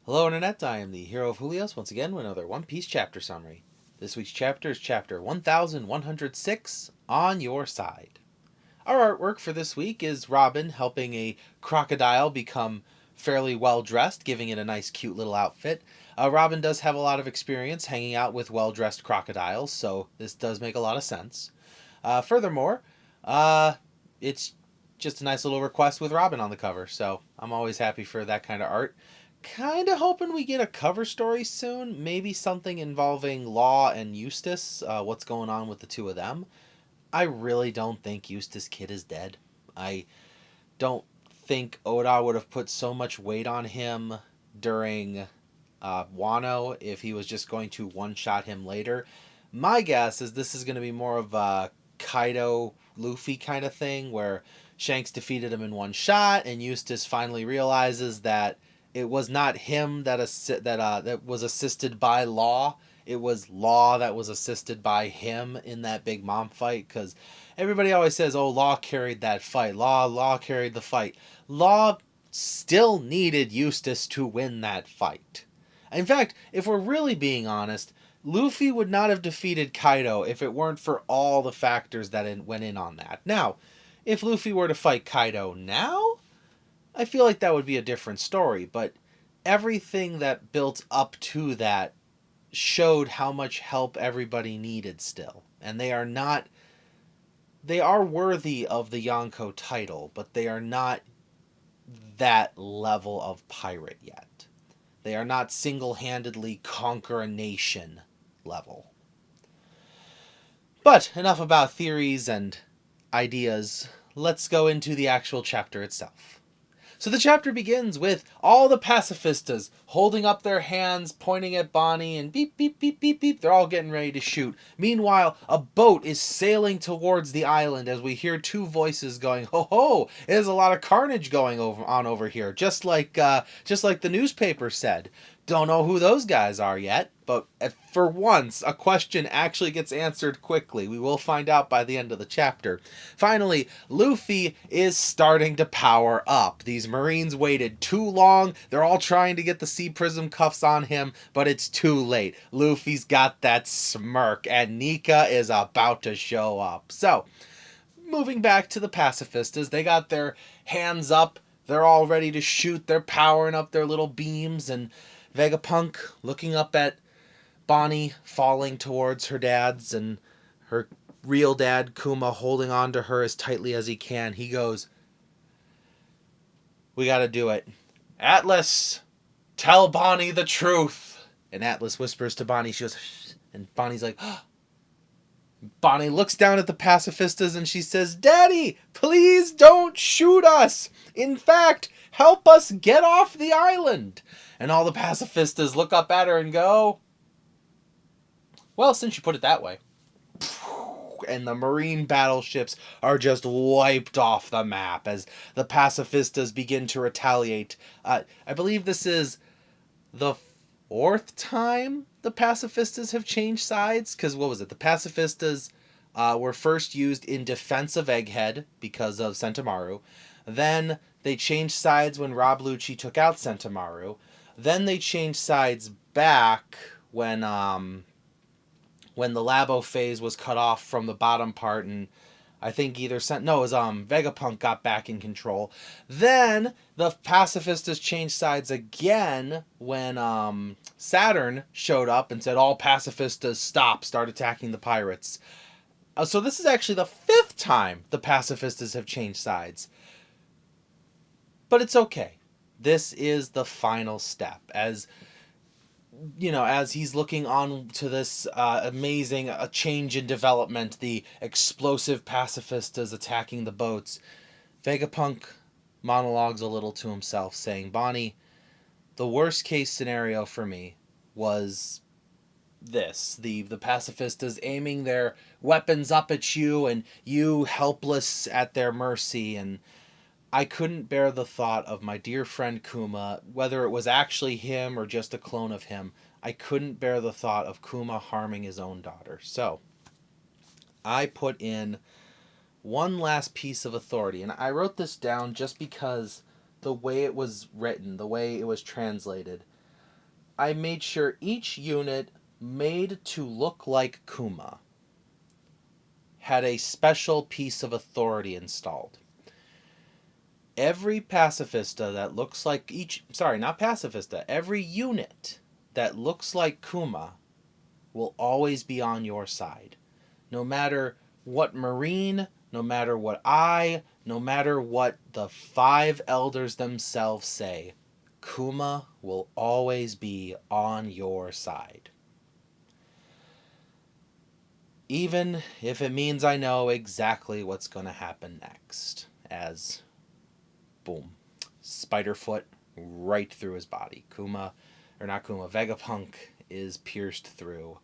Hello Internet, I am the hero of Julius once again with another One Piece chapter summary. This week's chapter is chapter 1106, On Your Side. Our artwork for this week is Robin helping a crocodile become fairly well dressed, giving it a nice cute little outfit. Robin does have a lot of experience hanging out with well dressed crocodiles, so this does make a lot of sense. Furthermore, it's just a nice little request with Robin on the cover, so I'm always happy for that kind of art. Kind of hoping we get a cover story soon, maybe something involving Law and Eustace, what's going on with the two of them. I really don't think Eustace Kid is dead. I don't think Oda would have put so much weight on him during Wano if he was just going to one-shot him later. My guess is this is going to be more of a Kaido Luffy kind of thing where Shanks defeated him in one shot and Eustace finally realizes that it was not him that was assisted by Law. It was Law that was assisted by him in that Big Mom fight, because everybody always says, "Oh, Law carried that fight. Law carried the fight." Law still needed Eustace to win that fight. In fact, if we're really being honest, Luffy would not have defeated Kaido if it weren't for all the factors that went in on that. Now, if Luffy were to fight Kaido now, I feel like that would be a different story, but everything that built up to that showed how much help everybody needed still. And they are worthy of the Yonko title, but they are not that level of pirate yet. They are not single-handedly conquer a nation level. But enough about theories and ideas. Let's go into the actual chapter itself. So the chapter begins with all the pacifistas holding up their hands, pointing at Bonnie, and beep, beep, beep, beep, beep. They're all getting ready to shoot. Meanwhile, a boat is sailing towards the island as we hear two voices going, "Ho ho! There's a lot of carnage going on over here," just like the newspaper said. Don't know who those guys are yet, but for once, a question actually gets answered quickly. We will find out by the end of the chapter. Finally, Luffy is starting to power up. These Marines waited too long. They're all trying to get the Sea Prism cuffs on him, but it's too late. Luffy's got that smirk, and Nika is about to show up. So, moving back to the pacifistas, they got their hands up. They're all ready to shoot. They're powering up their little beams, and Vegapunk looking up at Bonnie falling towards her dad's and her real dad, Kuma, holding on to her as tightly as he can. He goes, "We gotta do it. Atlas, tell Bonnie the truth." And Atlas whispers to Bonnie, she goes, "Shh." And Bonnie's like, "Oh." Bonnie looks down at the pacifistas and she says, "Daddy, please don't shoot us. In fact, help us get off the island." And all the pacifistas look up at her and go, "Well, since you put it that way." And the Marine battleships are just wiped off the map as the pacifistas begin to retaliate. I believe this is the fourth time the pacifistas have changed sides, because what was it? The pacifistas were first used in defense of Egghead because of Sentomaru. Then they changed sides when Rob Lucci took out Sentomaru. Then they changed sides back when the Labo phase was cut off from the bottom part, and I think it was Vegapunk got back in control. Then the pacifistas changed sides again when Saturn showed up and said, "All pacifistas start attacking the pirates." So this is actually the fifth time the pacifistas have changed sides. But it's okay. This is the final step. As he's looking on to this amazing change in development, the explosive pacifistas attacking the boats, Vegapunk monologues a little to himself, saying, "Bonnie, the worst case scenario for me was this. The pacifistas aiming their weapons up at you and you helpless at their mercy, and I couldn't bear the thought of my dear friend Kuma, whether it was actually him or just a clone of him. I couldn't bear the thought of Kuma harming his own daughter. So I put in one last piece of authority, and I wrote this down just because the way it was written, the way it was translated, I made sure each unit made to look like Kuma had a special piece of authority installed. Every pacifista that looks like not pacifista, every unit that looks like Kuma will always be on your side. No matter what Marine, no matter what no matter what the 5 elders themselves say, Kuma will always be on your side. Even if it means I know exactly what's going to happen next. As, boom, Spiderfoot right through his body. Vegapunk is pierced through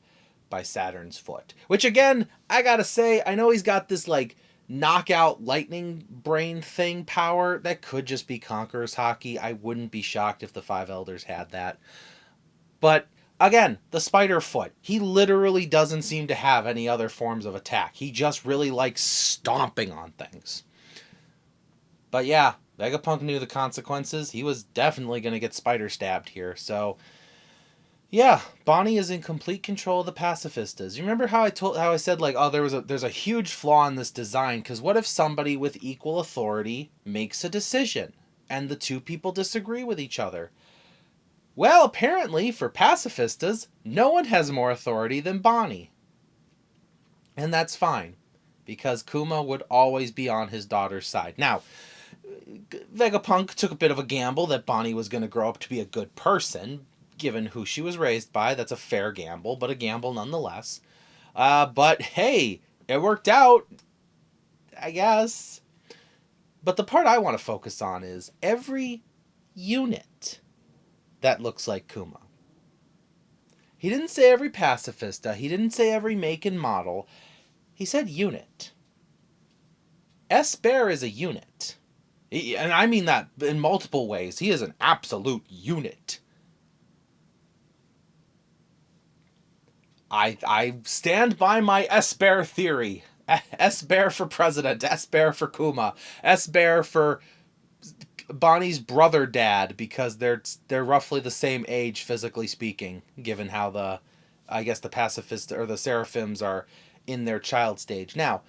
by Saturn's foot. Which again, I gotta say, I know he's got this like knockout lightning brain thing power. That could just be Conqueror's Hockey. I wouldn't be shocked if the 5 elders had that. But again, the spider foot. He literally doesn't seem to have any other forms of attack. He just really likes stomping on things. But yeah, Vegapunk knew the consequences. He was definitely going to get spider stabbed here. So yeah, Bonnie is in complete control of the pacifistas. You remember how I said like, oh, there's a huge flaw in this design, because what if somebody with equal authority makes a decision and the two people disagree with each other? Well, apparently for pacifistas, no one has more authority than Bonnie. And that's fine, because Kuma would always be on his daughter's side. Now, Vegapunk took a bit of a gamble that Bonnie was going to grow up to be a good person. Given who she was raised by, that's a fair gamble, but a gamble nonetheless. But hey, it worked out, I guess. But the part I want to focus on is every unit that looks like Kuma. He didn't say every pacifista. He didn't say every make and model. He said unit. S-Bear is a unit. And I mean that in multiple ways. He is an absolute unit. I stand by my S-Bear theory. S-Bear for president. S-Bear for Kuma. S-Bear for Bonnie's brother dad, because they're roughly the same age, physically speaking, given how the pacifist or the seraphims are in their child stage. Now,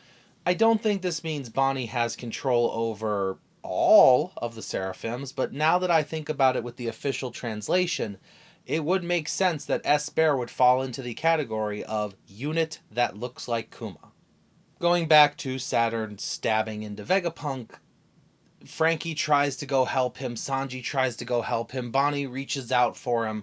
I don't think this means Bonnie has control over all of the seraphims, but now that I think about it with the official translation, it would make sense that S-Bear would fall into the category of unit that looks like Kuma. Going back to Saturn stabbing into Vegapunk, Frankie tries to go help him, Sanji tries to go help him, Bonnie reaches out for him,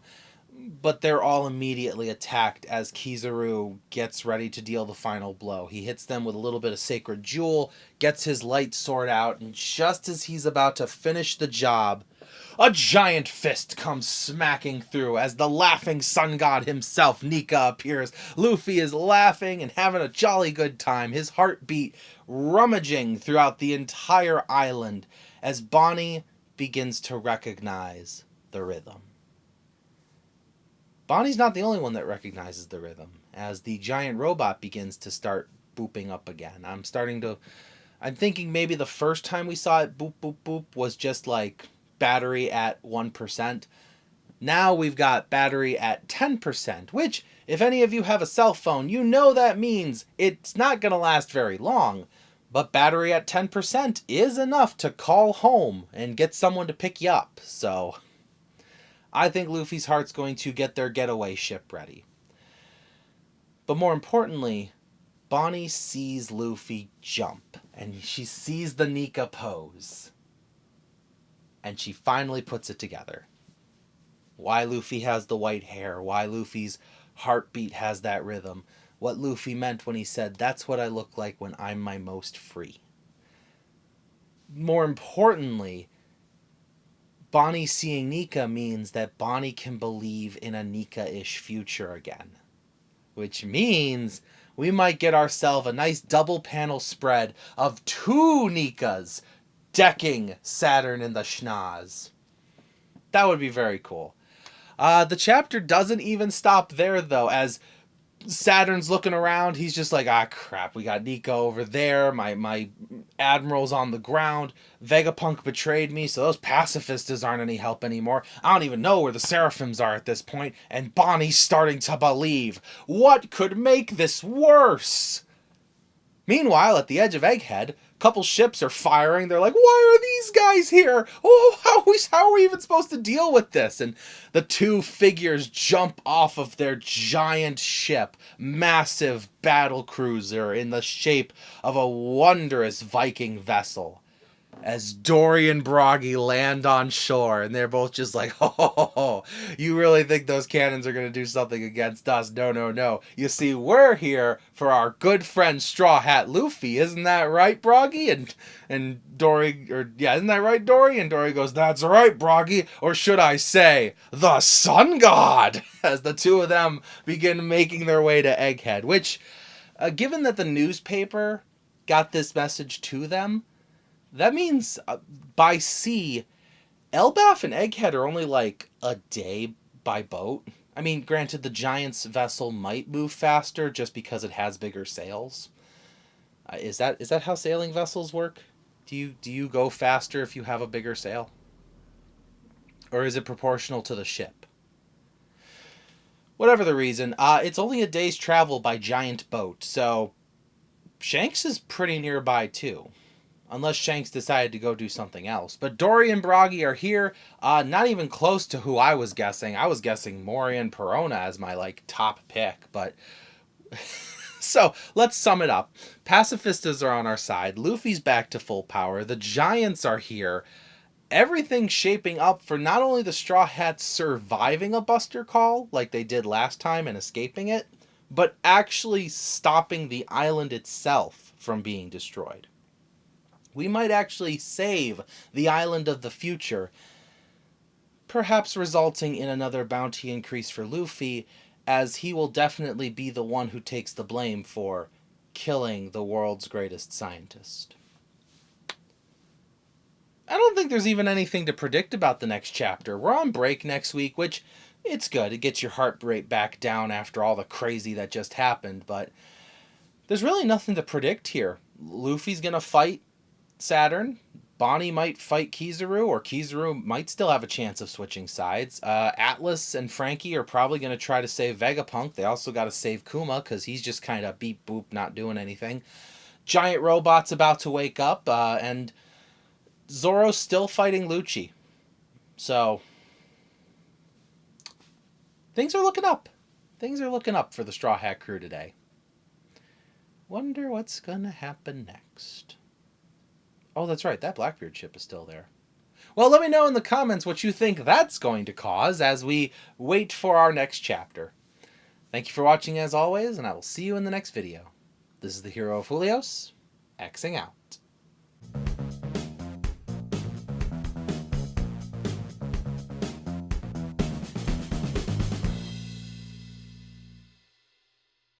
but they're all immediately attacked as Kizaru gets ready to deal the final blow. He hits them with a little bit of Sacred Jewel, gets his light sword out, and just as he's about to finish the job, a giant fist comes smacking through as the laughing sun god himself, Nika, appears. Luffy is laughing and having a jolly good time, his heartbeat rummaging throughout the entire island as Bonnie begins to recognize the rhythm. Bonnie's not the only one that recognizes the rhythm, as the giant robot begins to start booping up again. I'm thinking maybe the first time we saw it boop, boop, boop was just like battery at 1%. Now we've got battery at 10%, which, if any of you have a cell phone, you know that means it's not going to last very long. But battery at 10% is enough to call home and get someone to pick you up. So I think Luffy's heart's going to get their getaway ship ready. But more importantly, Bonnie sees Luffy jump, and she sees the Nika pose. And she finally puts it together. Why Luffy has the white hair, why Luffy's heartbeat has that rhythm, what Luffy meant when he said, "That's what I look like when I'm my most free." More importantly, Bonnie seeing Nika means that Bonnie can believe in a Nika-ish future again. Which means we might get ourselves a nice double panel spread of 2 Nikas decking Saturn in the schnoz. That would be very cool. The chapter doesn't even stop there, though, as Saturn's looking around. He's just like, ah, crap. We got Nico over there. My admiral's on the ground. Vegapunk betrayed me, so those pacifistas aren't any help anymore. I don't even know where the Seraphims are at this point, and Bonnie's starting to believe. What could make this worse? Meanwhile, at the edge of Egghead, a couple ships are firing. They're like, why are these guys here? Oh, how are we even supposed to deal with this? And the two figures jump off of their giant ship, massive battle cruiser in the shape of a wondrous Viking vessel, as Dory and Broggy land on shore, and they're both just like, oh, you really think those cannons are going to do something against us? No, no, no. You see, we're here for our good friend Straw Hat Luffy. Isn't that right, Broggy? And Dory, isn't that right, Dory? And Dory goes, that's right, Broggy. Or should I say, the Sun God, as the two of them begin making their way to Egghead, which, given that the newspaper got this message to them, that means by sea, Elbaf and Egghead are only like a day by boat. I mean, granted, the Giant's vessel might move faster just because it has bigger sails. Is that how sailing vessels work? Do you go faster if you have a bigger sail? Or is it proportional to the ship? Whatever the reason, it's only a day's travel by giant boat, so Shanks is pretty nearby too. Unless Shanks decided to go do something else. But Dory and Broggy are here, not even close to who I was guessing. I was guessing Moria and Perona as my, top pick. But, so, let's sum it up. Pacifistas are on our side. Luffy's back to full power. The Giants are here. Everything's shaping up for not only the Straw Hats surviving a Buster Call, like they did last time and escaping it, but actually stopping the island itself from being destroyed. We might actually save the island of the future, perhaps resulting in another bounty increase for Luffy, as he will definitely be the one who takes the blame for killing the world's greatest scientist. I don't think there's even anything to predict about the next chapter. We're on break next week, which, it's good. It gets your heart rate back down after all the crazy that just happened, but there's really nothing to predict here. Luffy's gonna fight Saturn. Bonnie might fight Kizaru, or Kizaru might still have a chance of switching sides. Atlas and Frankie are probably going to try to save Vegapunk. They also got to save Kuma, because he's just kind of beep boop, not doing anything. Giant Robot's about to wake up, and Zoro's still fighting Lucci. So, things are looking up. Things are looking up for the Straw Hat crew today. Wonder what's going to happen next. Oh, that's right. That Blackbeard ship is still there. Well, let me know in the comments what you think that's going to cause as we wait for our next chapter. Thank you for watching as always, and I will see you in the next video. This is the Hero of Julios, Xing out.